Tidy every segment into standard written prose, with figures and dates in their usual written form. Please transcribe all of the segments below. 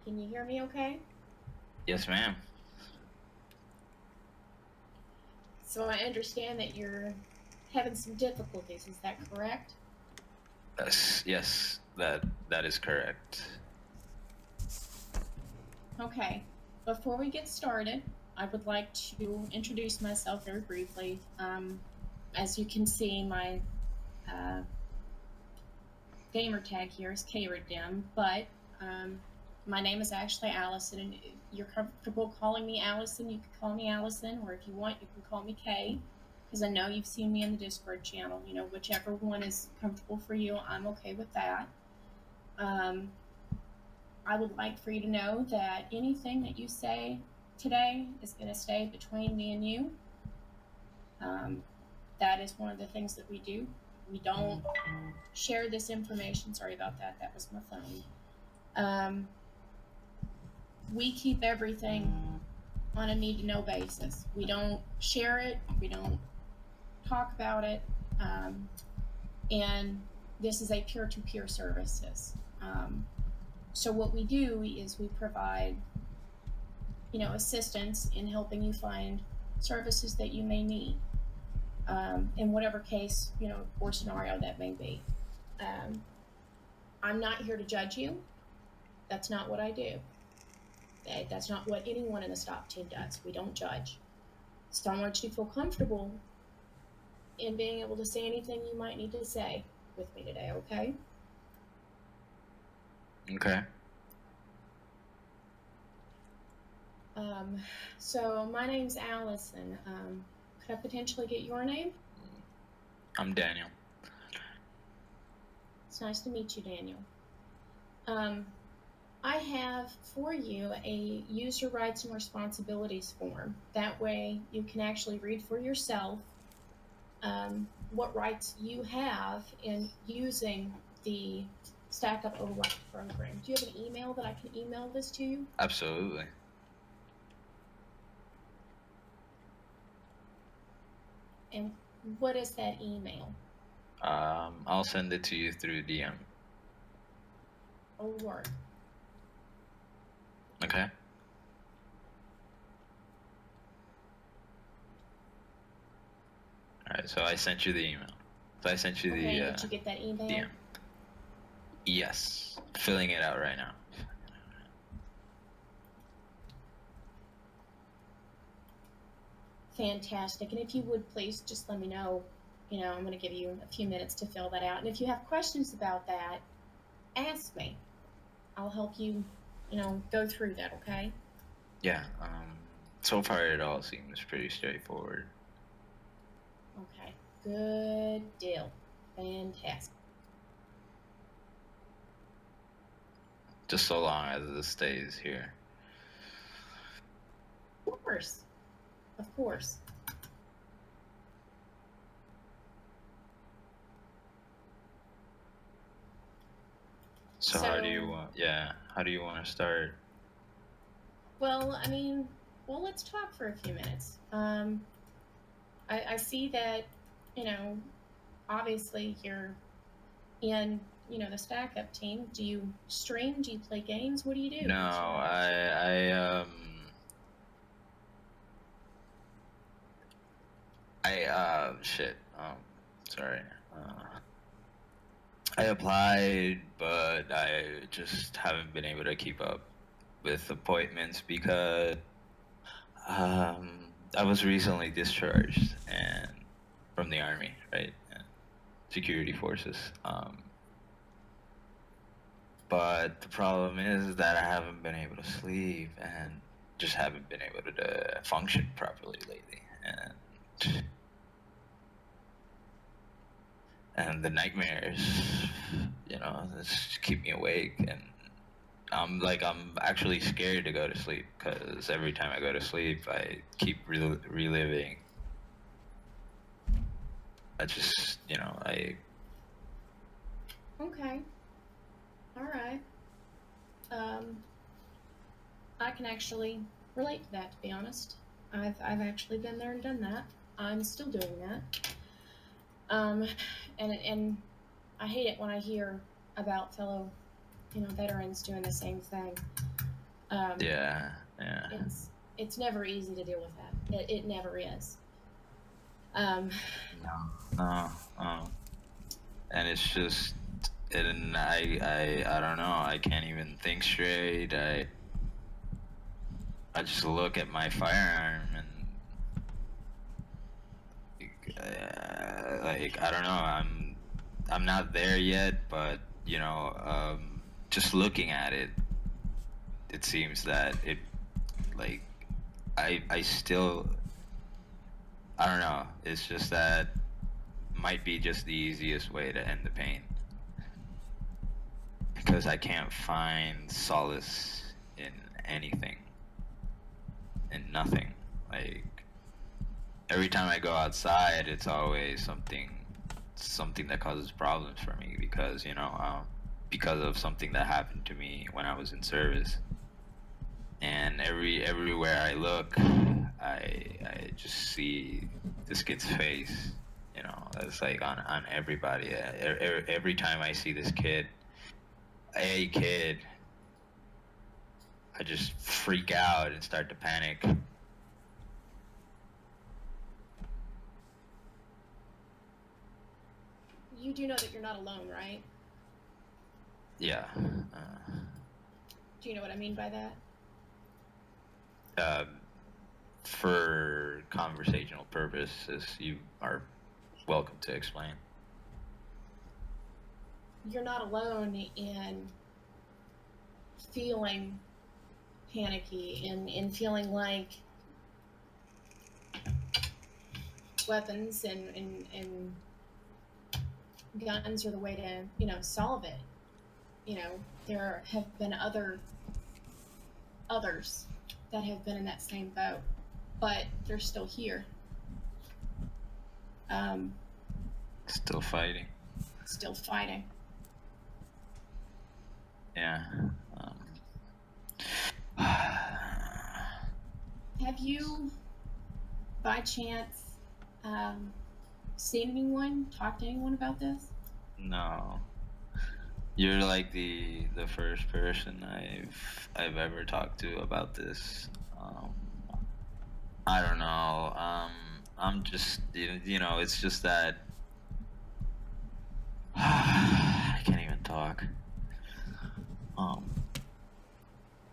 Can you hear me okay? Yes, ma'am. So I understand that you're having some difficulties, is that correct? Yes, that is correct. Okay. Before we get started, I would like to introduce myself very briefly. As you can see, my uh, gamer tag here is KRedim, but my name is actually Allison, and if you're comfortable calling me Allison, you can call me Allison, or if you want, you can call me Kay, because I know you've seen me in the Discord channel. You know, whichever one is comfortable for you, I'm okay with that. Um, I would like for you to know that anything that you say today is going to stay between me and you. Um, that is one of the things that we do. We don't share this information. Sorry about that. That was my phone. We keep everything on a need to know basis. We don't share it, we don't talk about it, and this is a peer to peer services. So, what we do is we provide assistance in helping you find services that you may need, in whatever case or scenario that may be. I'm not here to judge you. That's not what I do. That's not what anyone in the stop team does. We don't judge. So I want you to feel comfortable in being able to say anything you might need to say with me today, okay? Okay. So my name's Allison. Could I potentially get your name? I'm Daniel. It's nice to meet you, Daniel. I have for you a user rights and responsibilities form. That way you can actually read for yourself what rights you have in using the Stack Up Overwatch program. Do you have an email that I can email this to you? Absolutely. And what is that email? I'll send it to you through DM. Oh, work. Okay. All right. So I sent you the email. So I sent you the. Did you get that email? DM. Yes. Filling it out right now. Fantastic. And if you would please just let me know, I'm going to give you a few minutes to fill that out. And if you have questions about that, ask me. I'll help you, go through that, okay? Yeah. So far it all seems pretty straightforward. Okay. Good deal. Fantastic. Just so long as it stays here. Of course. Of course. So how do you want? Yeah. How do you want to start? Well, let's talk for a few minutes. I see that, obviously you're in, the Stack Up team. Do you stream? Do you play games? What do you do? No, sorry. I applied, but I just haven't been able to keep up with appointments because I was recently discharged and from the Army, right? Security forces. But the problem is that I haven't been able to sleep and just haven't been able to function properly lately. And the nightmares, just keep me awake. And I'm actually scared to go to sleep because every time I go to sleep, I keep reliving. Okay. All right. I can actually relate to that, to be honest. I've actually been there and done that. I'm still doing that. And I hate it when I hear about fellow, veterans doing the same thing. Yeah. Yeah. It's never easy to deal with that. It never is. Um, No. And it's just, and I don't know. I can't even think straight. I just look at my firearm and like I don't know. I'm not there yet, but you know, just looking at it, it seems that it like I still I don't know. It's just that might be just the easiest way to end the pain because I can't find solace in anything, in nothing. Like every time I go outside, it's always something that causes problems for me because of something that happened to me when I was in service. And everywhere I look, I just see this kid's face. You know, it's like on everybody. Every time I see this kid, a kid, I just freak out and start to panic. you do know that you're not alone, right? Yeah. Do you know what I mean by that? For conversational purposes, you are welcome to explain. You're not alone in feeling panicky and in feeling like weapons and guns are the way to, solve it. There have been others that have been in that same boat, but they're still here. Still fighting. Still fighting. Yeah. Have you, by chance, seen anyone, talked to anyone about this? No. You're like the first person I've ever talked to about this. I don't know. I'm just it's just that I can't even talk.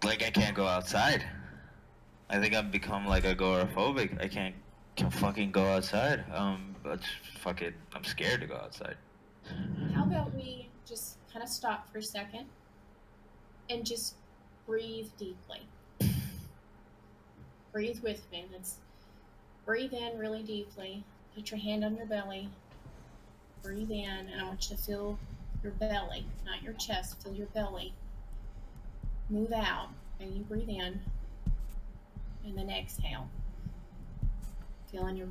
Like I can't go outside. I think I've become like agoraphobic. I can't fucking go outside. But fucking I'm scared to go outside. How about we just kind of stop for a second and just breathe deeply. Breathe with me. Let's breathe in really deeply. Put your hand on your belly. Breathe in, and I want you to feel your belly, not your chest. Feel your belly. Move out, and you breathe in, and then exhale. Feeling your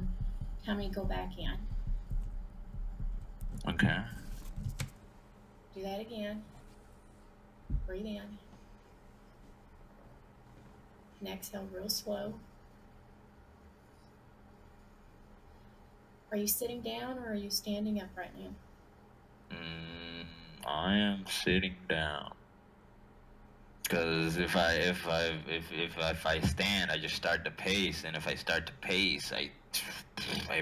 tummy go back in. Okay. Do that again. Breathe in. And exhale real slow. Are you sitting down or are you standing up right now? I am sitting down. Because if I stand, I just start to pace, and if I start to pace, I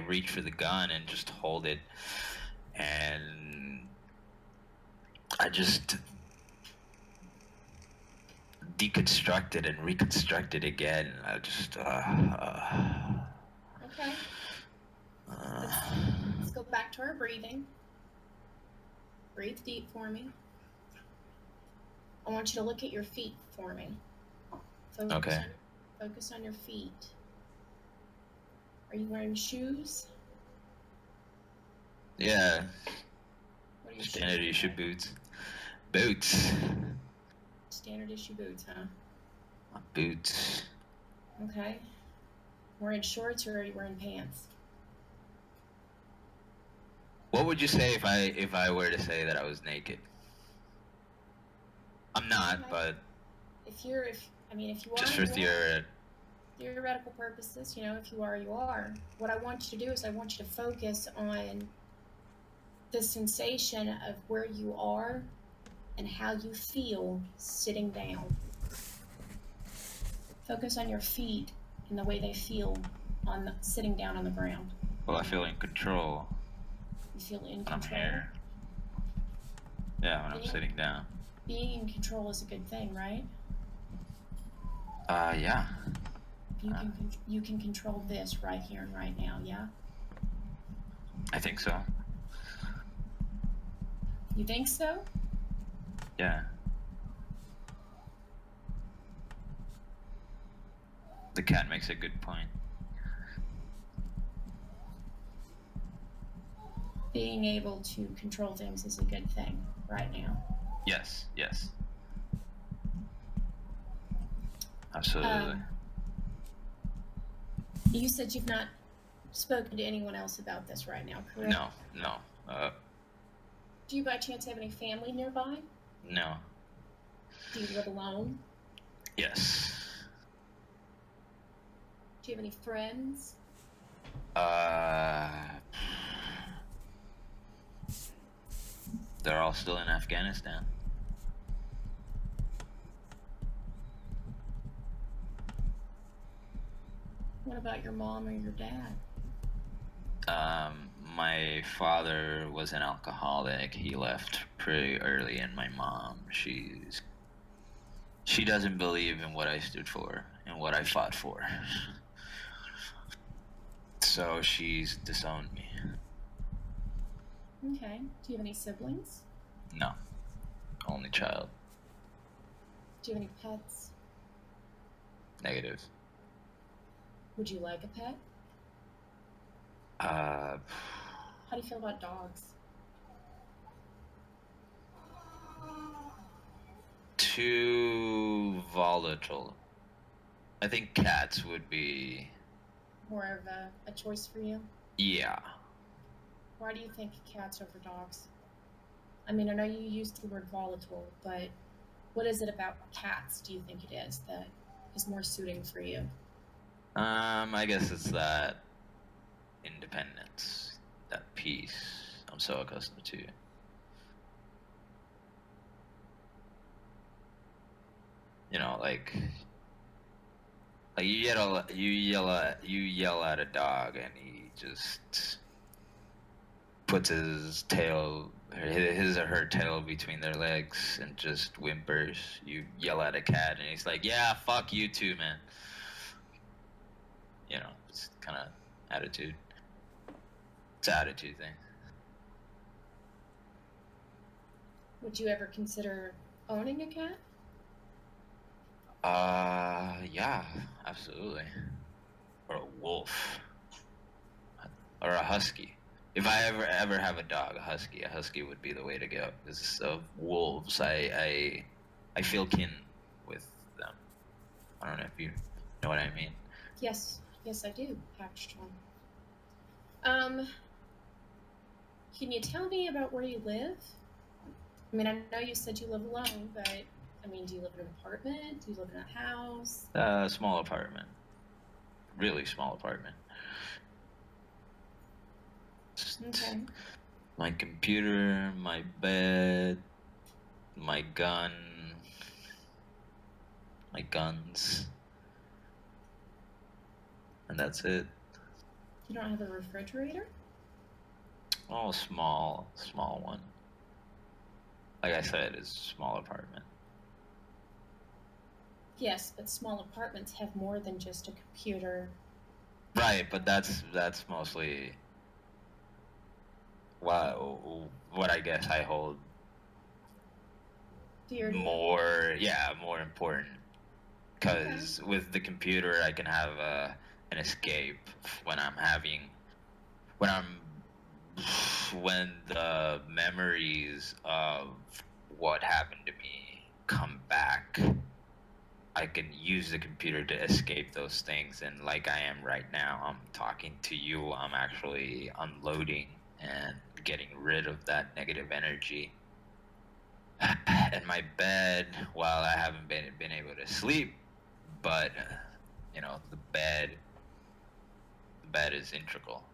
reach for the gun and just hold it, and I just deconstruct it and reconstruct it again. I just Okay. Let's go back to our breathing. Breathe deep for me. I want you to look at your feet for me. Focus on your feet. Are you wearing shoes? Yeah. What are your Standard shoes? issue boots. Boots. Standard issue boots, huh? Boots. Okay. Wearing shorts or are you wearing pants? What would you say if I were to say that I was naked? I'm not, Okay. but If you are, just for theoretical purposes, if you are, you are. What I want you to do is I want you to focus on the sensation of where you are and how you feel sitting down. Focus on your feet and the way they feel on sitting down on the ground. Well, I feel in control You feel in when I'm control. here. Yeah, when I'm Being- sitting down. Being in control is a good thing, right? Yeah. You can control this right here and right now, yeah? I think so. You think so? Yeah. The cat makes a good point. Being able to control things is a good thing right now. Yes, yes. Absolutely. You said you've not spoken to anyone else about this right now, correct? No. Do you by chance have any family nearby? No. Do you live alone? Yes. Do you have any friends? They're all still in Afghanistan. What about your mom or your dad? My father was an alcoholic. He left pretty early, and my mom, she doesn't believe in what I stood for and what I fought for. So she's disowned me. Okay. Do you have any siblings? No. Only child. Do you have any pets? Negative. Would you like a pet? Uh, How do you feel about dogs? Too volatile. I think cats would be. More of a choice for you? Yeah. Why do you think cats over dogs? I mean, I know you used the word volatile, but what is it about cats do you think it is that is more suiting for you? I guess it's that independence, that peace I'm so accustomed to. You know, like you yell at a dog, and he just puts his or her tail between their legs and just whimpers. You yell at a cat, and he's like, "Yeah, fuck you too, man." You know, it's kind of attitude. It's an attitude thing. Would you ever consider owning a cat? Yeah, absolutely. Or a wolf. Or a husky. If I ever have a dog, a husky would be the way to go. Because of wolves, I feel kin with them. I don't know if you know what I mean. Yes, I do, Patch John. Can you tell me about where you live? I mean, I know you said you live alone, but I mean, do you live in an apartment? Do you live in a house? Small apartment. Really small apartment. Just Okay. my computer, my bed, my gun, my guns, and that's it. You don't have a refrigerator? Oh, small one. Like I said, it's a small apartment. Yes, but small apartments have more than just a computer. Right, but that's mostly what I guess I hold Dear. more important. Because with the computer, I can have an escape when the memories of what happened to me come back. I can use the computer to escape those things, and like I am right now, I'm talking to you, I'm actually unloading and getting rid of that negative energy. And my bed, while I haven't been able to sleep, but you know, the bed is integral.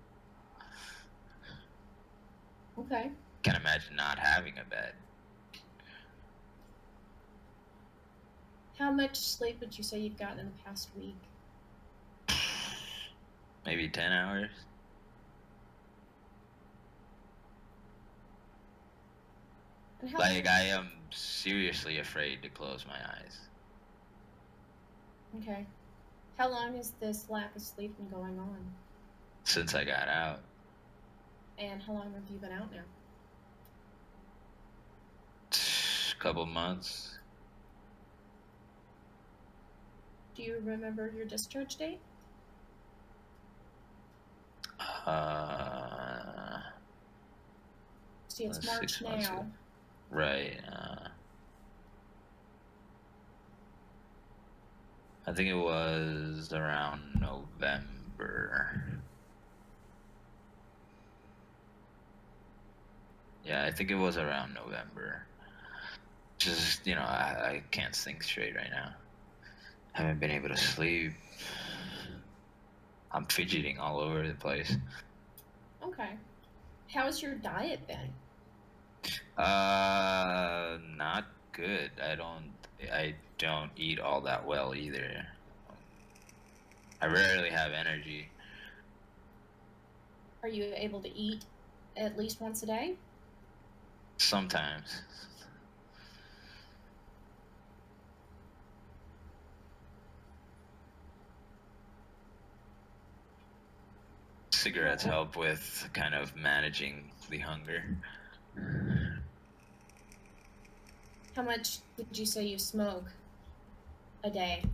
Okay. Can't imagine not having a bed. How much sleep would you say you've gotten in the past week? Maybe 10 hours. And how Like, long? I am seriously afraid to close my eyes. Okay. How long has this lack of sleep been going on? Since I got out. And how long have you been out now? Couple months. Do you remember your discharge date? See, it's That's March 6 months now. ago. Right. I think it was around November. Yeah, I think it was around November. Just, I can't think straight right now. Haven't been able to sleep. I'm fidgeting all over the place. Okay. How's your diet been? Not good. I don't eat all that well either. I rarely have energy. Are you able to eat at least once a day? Sometimes. Cigarettes help with kind of managing the hunger. How much would you say you smoke a day?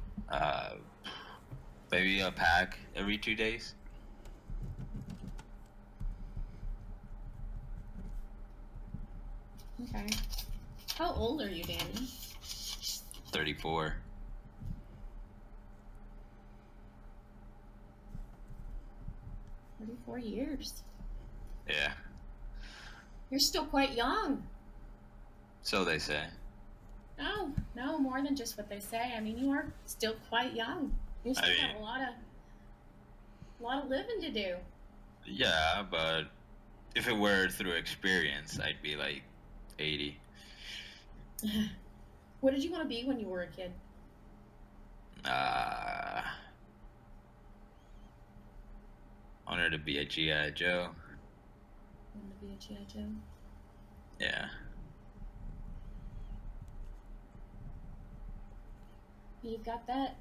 Maybe a pack every 2 days. Okay. How old are you, Danny? 34. $34. Yeah. You're still quite young. So they say. No, more than just what they say. I mean, you are still quite young. You still got a lot of living to do. Yeah, but if it were through experience, I'd be like 80. What did you want to be when you were a kid? Wanted to be a G.I. Joe. Wanted to be a G.I. Joe? Yeah. You've got that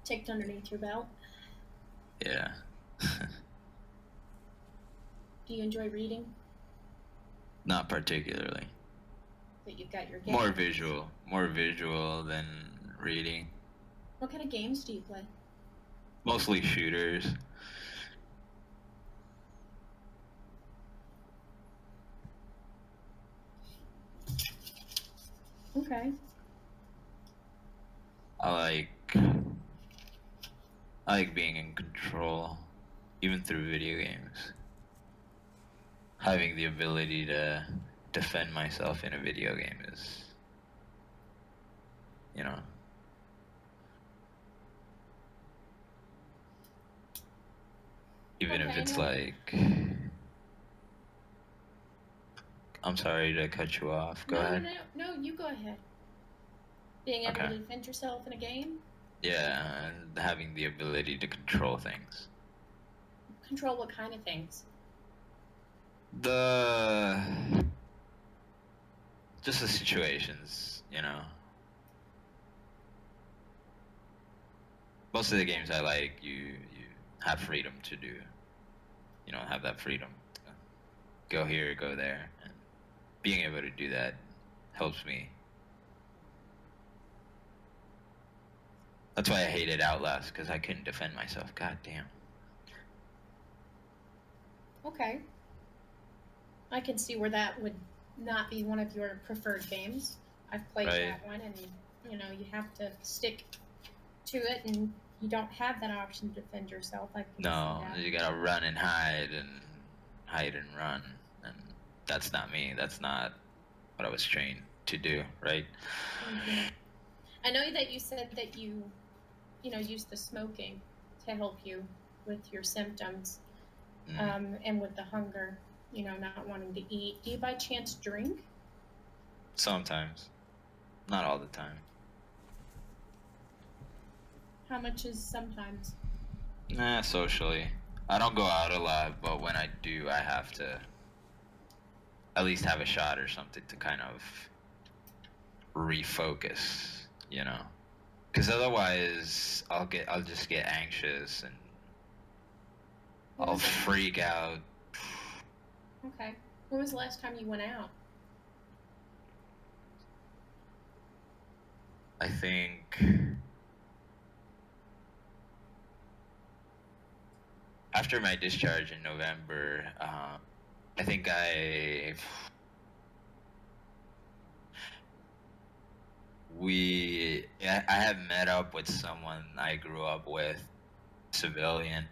ticked underneath your belt. Yeah. Do you enjoy reading? Not particularly. That you've got your game. More visual than reading. What kind of games do you play? Mostly shooters. Okay. I like being in control, even through video games. Having the ability to defend myself in a video game is, even if Okay, it's no. like, I'm sorry to cut you off. Go ahead. No, you go ahead. Being able Okay. to defend yourself in a game? Yeah, and having the ability to control things. Control what kind of things? Just the situations, Most of the games I like, you have freedom to do. Have that freedom. Go here, go there. And being able to do that helps me. That's why I hated Outlast, because I couldn't defend myself. God damn. Okay. I can see where that would not be one of your preferred games. I've played Right. that one, and you have to stick to it, and you don't have that option to defend yourself. I can No, see that. you gotta run and hide and run. And that's not me. That's not what I was trained to do, right? Mhm. I know that you said that you use the smoking to help you with your symptoms, and with the hunger, not wanting to eat. Do you by chance drink? Sometimes. Not all the time. How much is sometimes? Nah, socially. I don't go out a lot, but when I do, I have to at least have a shot or something to kind of refocus, you know? Because otherwise, I'll just get anxious and When I'll was the- freak out. Okay. When was the last time you went out? I think after my discharge in November, I think I have met up with someone I grew up with, civilian,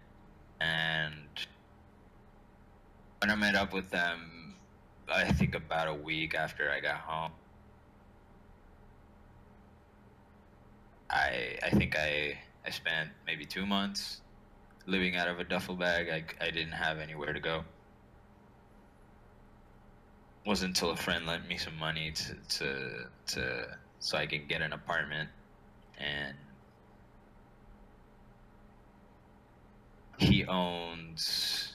and when I met up with them, I think about a week after I got home, I think I spent maybe 2 months living out of a duffel bag. I didn't have anywhere to go. Wasn't until a friend lent me some money to so I can get an apartment, and he owns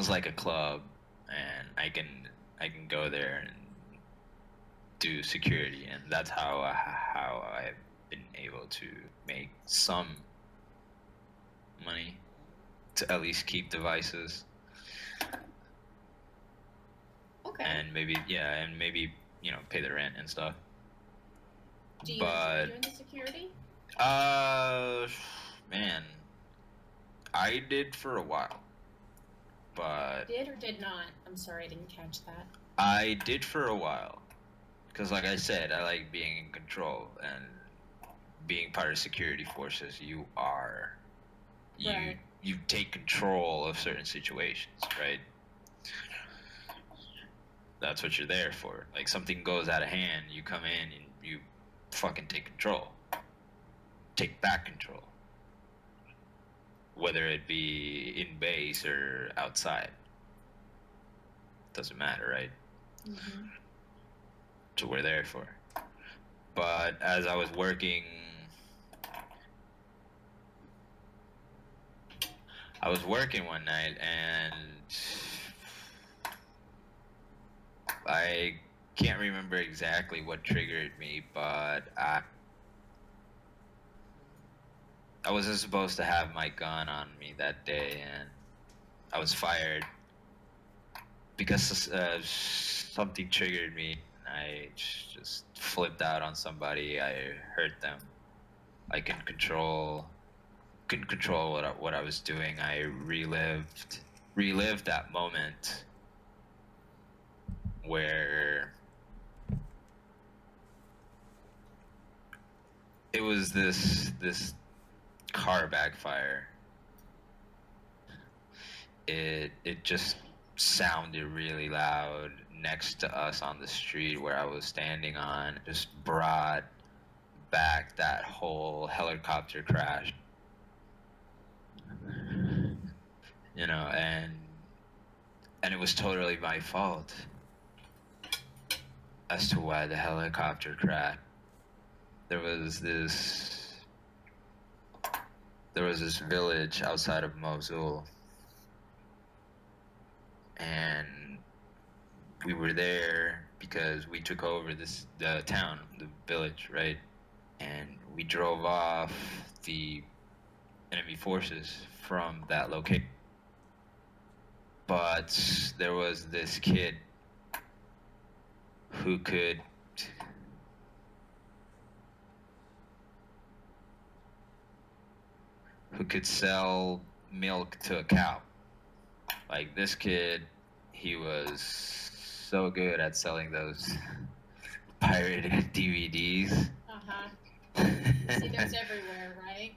like a club, and I can go there and do security, and that's how I've been able to make some money to at least keep devices. Okay. And maybe pay the rent and stuff. Do you but enjoy doing the security? Man, I did for a while, but Did or did not? I'm sorry, I didn't catch that. I did for a while, because like I said, I like being in control, and being part of security forces, Right. you take control of certain situations, right? That's what you're there for. Like, something goes out of hand, you come in and you fucking take control. Take back control. Whether it be in base or outside. Doesn't matter, right? Mm-hmm. That's what we're there for. But as I was working, one night, and I can't remember exactly what triggered me, but I wasn't supposed to have my gun on me that day, and I was fired because something triggered me. I just flipped out on somebody. I hurt them. I couldn't control what I was doing. I relived that moment where it was this car backfire. It just sounded really loud next to us on the street where I was standing on. It just brought back that whole helicopter crash. You know, and it was totally my fault as to why the helicopter crashed. There was this village outside of Mosul, and we were there because we took over the town, the village, right? And we drove off the enemy forces from that location. But there was this kid who could sell milk to a cow. Like, this kid, he was so good at selling those pirated DVDs. Uh-huh. You see those everywhere, right?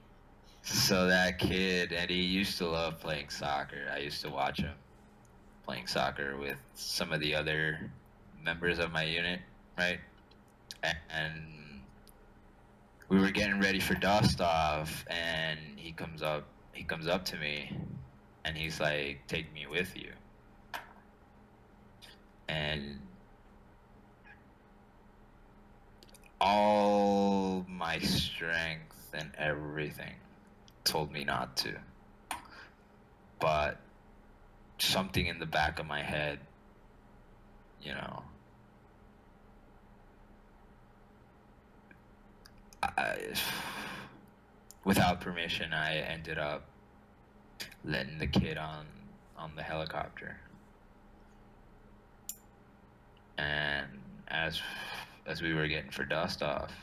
So that kid, and he used to love playing soccer. I used to watch him playing soccer with some of the other members of my unit, right? And we were getting ready for dust off, and he comes up to me, and he's like, "Take me with you." And all my strength and everything told me not to. But something in the back of my head, you know, without permission, I ended up letting the kid on the helicopter. And as we were getting for dust off,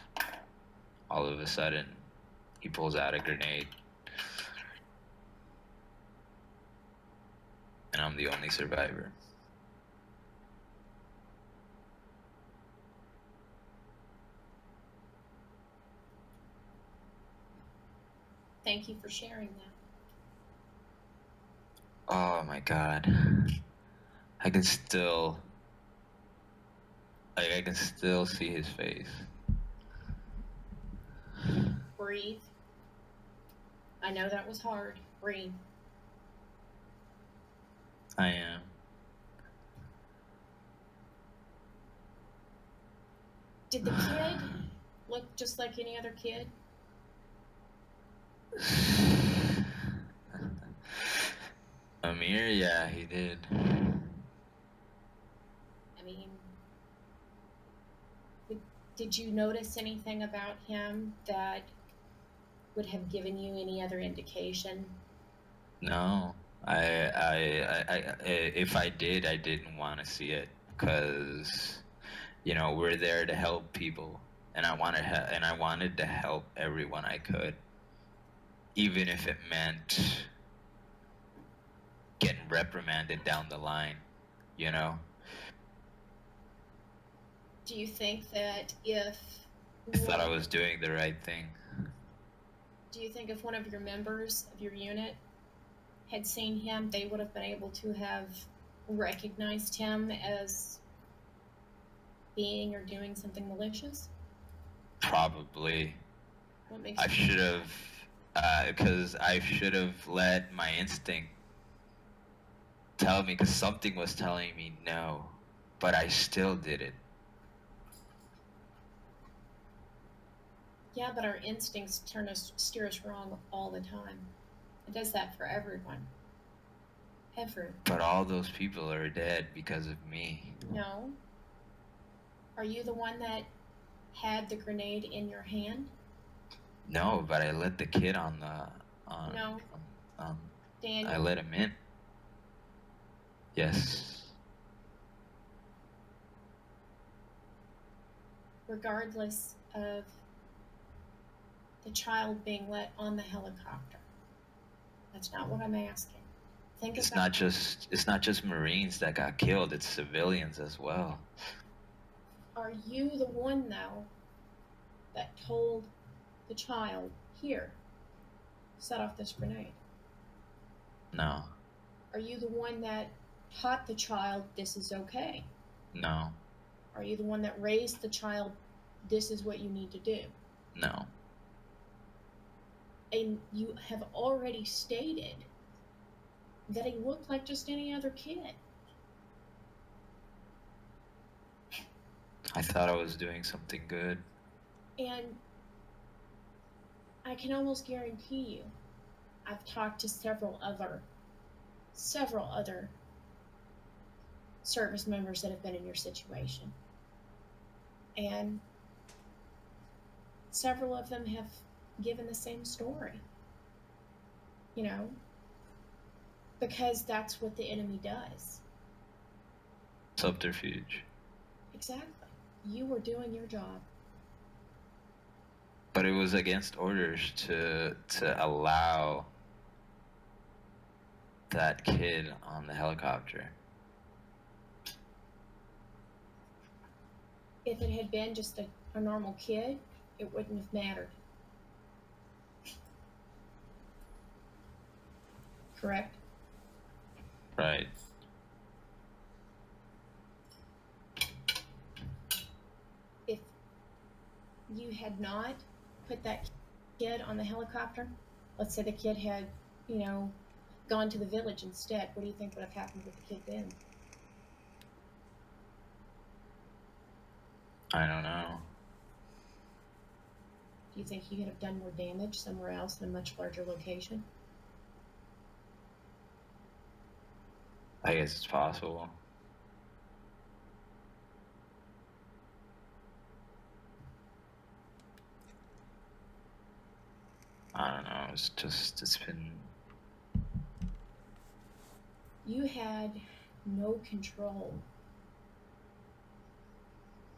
all of a sudden, he pulls out a grenade. And I'm the only survivor. Thank you for sharing that. Oh my God. I can still see his face. Breathe. I know that was hard. Breathe. I am. Did the kid look just like any other kid? Amir, yeah, he did. I mean, did you notice anything about him that would have given you any other indication? No, if I did, I didn't want to see it, because, you know, we're there to help people, and I wanted to help everyone I could, even if it meant getting reprimanded down the line, you know. Do you think that if I thought I was doing the right thing. Do you think if one of your members of your unit had seen him, they would have been able to have recognized him as being or doing something malicious? Probably. What makes I should have, because I should have let my instinct tell me, because something was telling me no, but I still did it. Yeah, but our instincts steer us wrong all the time. It does that for everyone. Ever. But all those people are dead because of me. No. Are you the one that had the grenade in your hand? No, but I let the kid on the... No. Daniel. I let him in. Yes. Regardless of the child being let on the helicopter. That's not what I'm asking. It's not just Marines that got killed, it's civilians as well. Are you the one, though, that told the child, here, set off this grenade? No. Are you the one that taught the child this is okay? No. Are you the one that raised the child, this is what you need to do? No. And you have already stated that he looked like just any other kid. I thought I was doing something good. And I can almost guarantee you, I've talked to several other service members that have been in your situation. And several of them have given the same story. You know, because that's what the enemy does. Subterfuge. Exactly. You were doing your job. But it was against orders to allow that kid on the helicopter. If it had been just a normal kid, it wouldn't have mattered. Correct? Right. If you had not put that kid on the helicopter, let's say the kid had, you know, gone to the village instead, what do you think would have happened with the kid then? I don't know. Do you think he could have done more damage somewhere else in a much larger location? I guess it's possible. I don't know. It's been. You had no control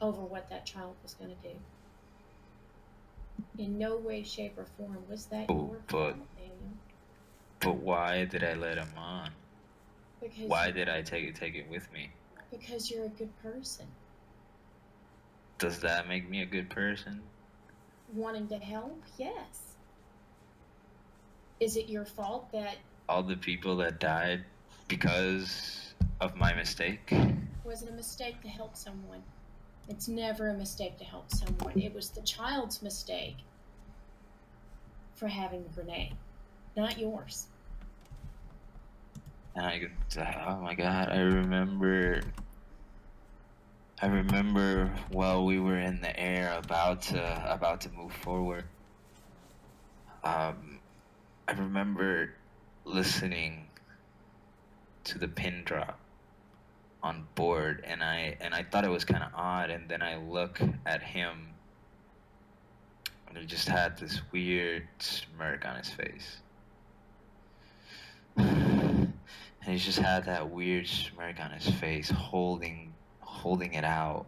over what that child was going to do. In no way, shape, or form was that your fault, Daniel. But why did I let him on? Because Why did I take it with me? Because you're a good person. Does that make me a good person? Wanting to help? Yes. Is it your fault that all the people that died because of my mistake? Was it a mistake to help someone? It's never a mistake to help someone. It was the child's mistake for having the grenade, not yours. And oh my God, I remember while we were in the air about to move forward. I remember listening to the pin drop on board, and I thought it was kind of odd, and then I look at him, and he just had this weird smirk on his face. And he just had that weird smirk on his face, holding it out.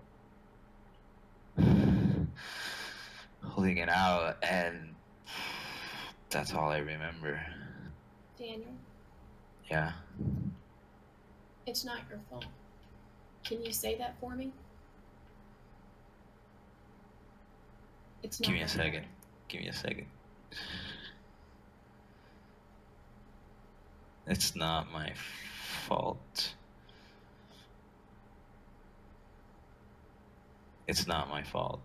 Holding it out, and that's all I remember. Daniel? Yeah? It's not your fault. Can you say that for me? It's not. Give me a second. Give me a second. It's not my fault. It's not my fault.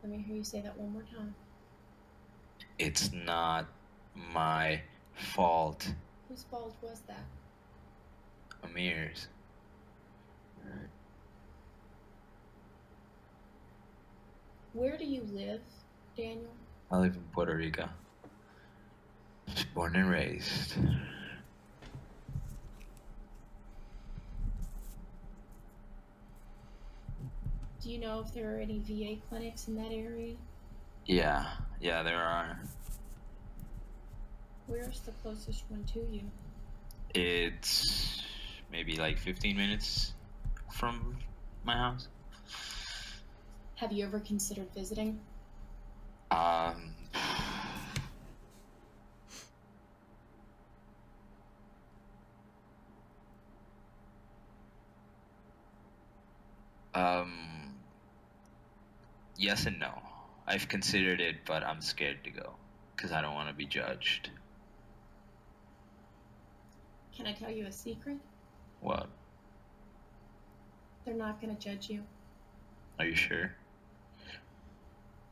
Let me hear you say that one more time. It's not my fault. Whose fault was that? Amir's. Where do you live, Daniel? I live in Puerto Rico. Just born and raised. Do you know if there are any VA clinics in that area? Yeah, there are. Where's the closest one to you? It's maybe like 15 minutes from my house. Have you ever considered visiting? Yes and no. I've considered it, but I'm scared to go because I don't want to be judged. Can I tell you a secret? What? They're not going to judge you. Are you sure?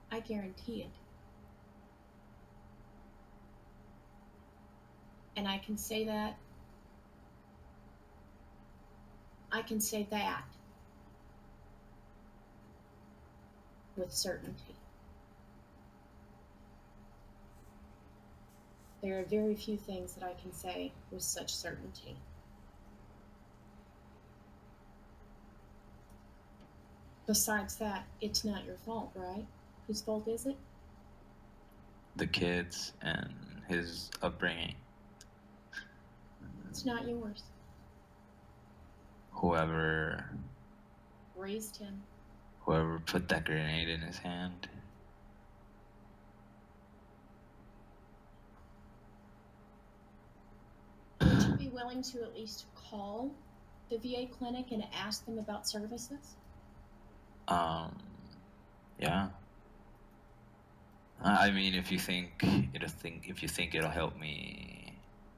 I guarantee it. And I can say that. I can say that with certainty. There are very few things that I can say with such certainty. Besides that, it's not your fault, right? Whose fault is it? The kids and his upbringing. It's not yours. Whoever raised him. Whoever put that grenade in his hand. Would you be willing to at least call the VA clinic and ask them about services? Yeah. I mean, if you think it'll help me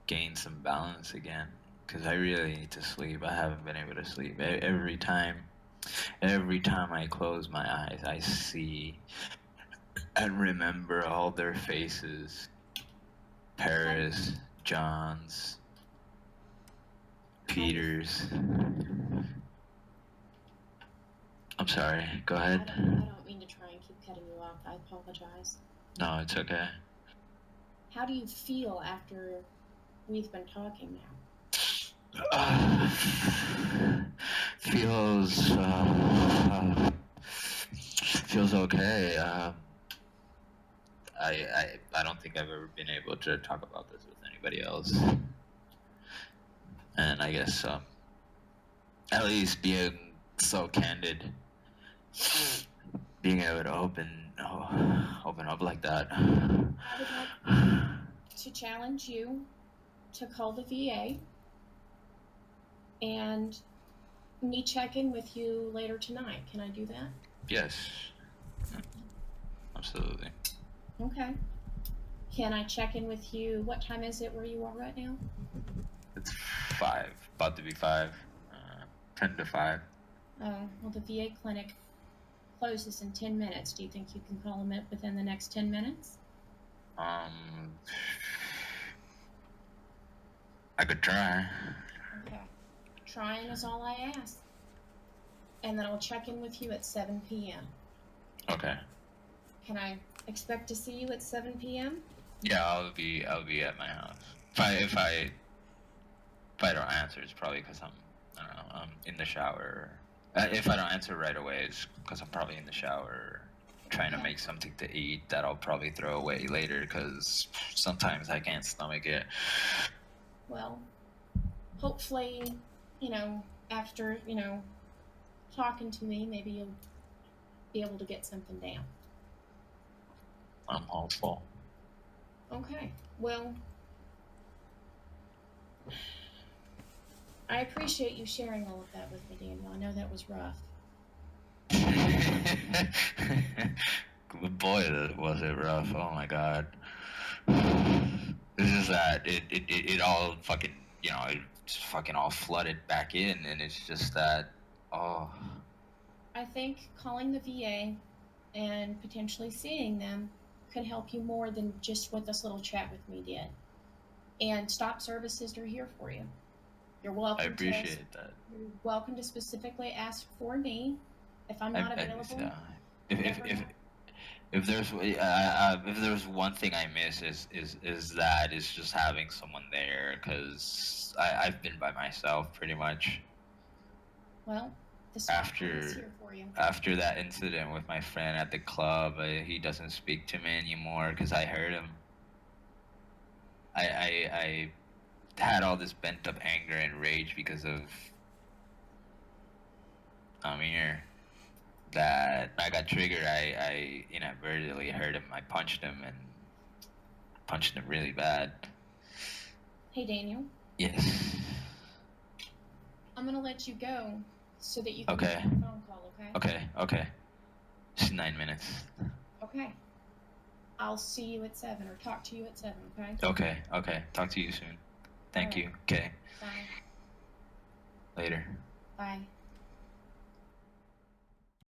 gain some balance again, because I really need to sleep. I haven't been able to sleep. Every time I close my eyes, I see and remember all their faces. Paris, John's, Peter's. I'm sorry, go ahead. I don't mean to try and keep cutting you off. I apologize. No, it's okay. How do you feel after we've been talking now? Feels feels okay. I don't think I've ever been able to talk about this with anybody else, and I guess at least being so candid, being able to open up like that. I would like to challenge you to call the VA and me check in with you later tonight. Can I do that? Yes, absolutely. Okay. Can I check in with you? What time is it where you are right now? It's 5, about to be 5, 10 to 5. Well, the VA clinic closes in 10 minutes. Do you think you can call them within the next 10 minutes? I could try. Okay. Trying is all I ask. And then I'll check in with you at 7 p.m. Okay. Can I expect to see you at 7 p.m.? Yeah, I'll be at my house. If I don't answer, it's probably because I don't know, I'm in the shower. If I don't answer right away, it's because I'm probably in the shower trying to Okay. make something to eat that I'll probably throw away later because sometimes I can't stomach it. Well, hopefully, after, talking to me, maybe you'll be able to get something down. I'm hopeful. Okay. Well, I appreciate you sharing all of that with me, Daniel. I know that was rough. Boy, was it rough. Oh my god. It's just that it all fucking, it just fucking all flooded back in, and it's just that, oh. I think calling the VA and potentially seeing them could help you more than just what this little chat with me did. And stop services are here for you. You're welcome. I appreciate that. You're welcome to specifically ask for me if I'm not available. If there's one thing I miss is that is just having someone there, because I've been by myself pretty much. Well, the SWAT team is here for you. After that incident with my friend at the club, he doesn't speak to me anymore because I hurt him. I had all this pent up anger and rage because of Amir. That I got triggered. I inadvertently hurt him. I punched him really bad. Hey, Daniel. Yes. I'm gonna let you go so that you can Okay. make a phone call. Okay. It's 9 minutes. Okay. I'll see you at 7 or talk to you at 7. Okay. Okay. Talk to you soon. Thank All right. you. Okay. Bye. Later. Bye.